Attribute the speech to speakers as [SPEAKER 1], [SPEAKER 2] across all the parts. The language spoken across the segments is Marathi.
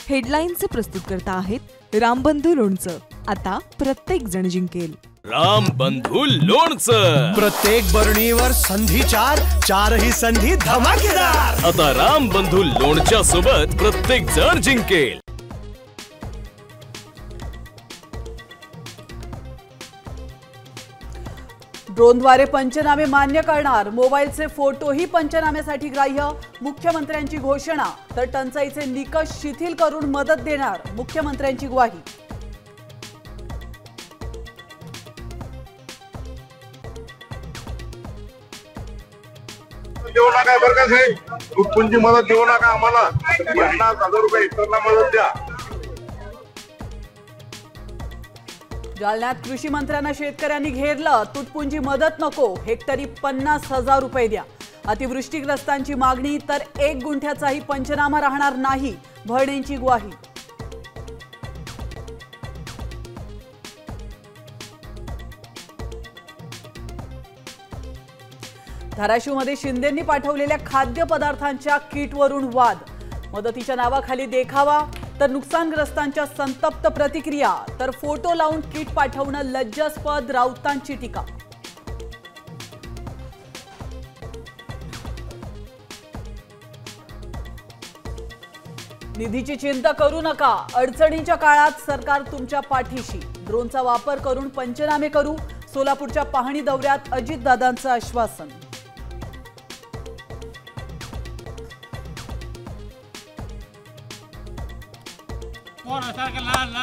[SPEAKER 1] हेडलाईनचे प्रस्तुतकर्ता आहेत रामबंधू लोणचं। आता प्रत्येक जण जिंकेल।
[SPEAKER 2] रामबंधू लोणचं।
[SPEAKER 3] प्रत्येक बरणीवर संधी चारही संधी धमाकेदार।
[SPEAKER 2] आता रामबंधू लोणच्या सोबत प्रत्येक जण जिंकेल।
[SPEAKER 4] ड्रोनद्वारे पंचनामे मान्य करणार, मोबाईलचे फोटोही पंचनाम्यासाठी ग्राह्य। मुख्यमंत्र्यांची घोषणा, तर टंचाईचे निकष शिथिल करून मदत देणार, मुख्यमंत्र्यांची ग्वाही।
[SPEAKER 5] देऊ नका बरं का साहेब, तुटपुंजी मदत देऊ नका आम्हाला। 50,000 रुपये हेक्टरला मदत द्या।
[SPEAKER 4] जालन्यात कृषी मंत्र्यांना शेतकऱ्यांनी घेरलं, तुटपुंजी मदत नको, हेक्टरी 50,000 रुपये द्या। अतिवृष्टीग्रस्तांची मागणी, तर 1 गुंठ्याचाही पंचनामा राहणार नाही, भरणेंची ग्वाही। धाराशिवमध्ये शिंदेंनी पाठवलेल्या खाद्यपदार्थांच्या किटवरून वाद, मदतीच्या नावाखाली देखावा, तर नुकसानग्रस्तांच्या संतप्त प्रतिक्रिया, तर फोटो लावून किट पाठवणं लज्जास्पद, राऊतांची टीका। निधीची चिंता करू नका, अडचणीच्या काळात सरकार तुमच्या पाठीशी, ड्रोनचा वापर करून पंचनामे करू, सोलापूरच्या पाहणी दौऱ्यात अजितदादांचं आश्वासन।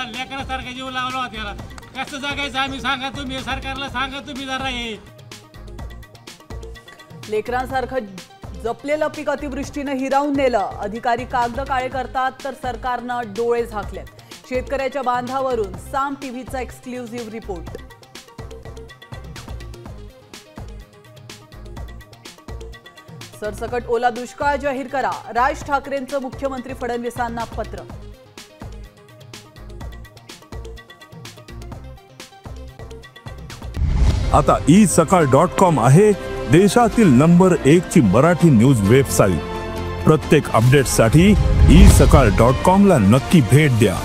[SPEAKER 6] लेकरासारखा जीव लावला त्याला, कसं जगायचं आम्ही सांगा तुम्ही, सरकारला सांगा तुम्ही जरा। हे
[SPEAKER 4] लेकरांसारखं जपलेलं पीक अतिवृष्टीनं हिरावून नेलं, अधिकारी कागद काळे करतात, तर सरकारनं डोळे झाकलेत। शेतकऱ्याच्या बांधावरून साम टीव्हीचा एक्सक्लुझिव्ह रिपोर्ट। सरसकट ओला दुष्काळ जाहीर करा, राज ठाकरेंचं मुख्यमंत्री फडणवीसांना पत्र।
[SPEAKER 7] आता isakal.com आहे देशातील नंबर 1 ची मराठी न्यूज वेबसाईट। प्रत्येक अपडेटसाठी isakal.com ला नक्की भेट द्या।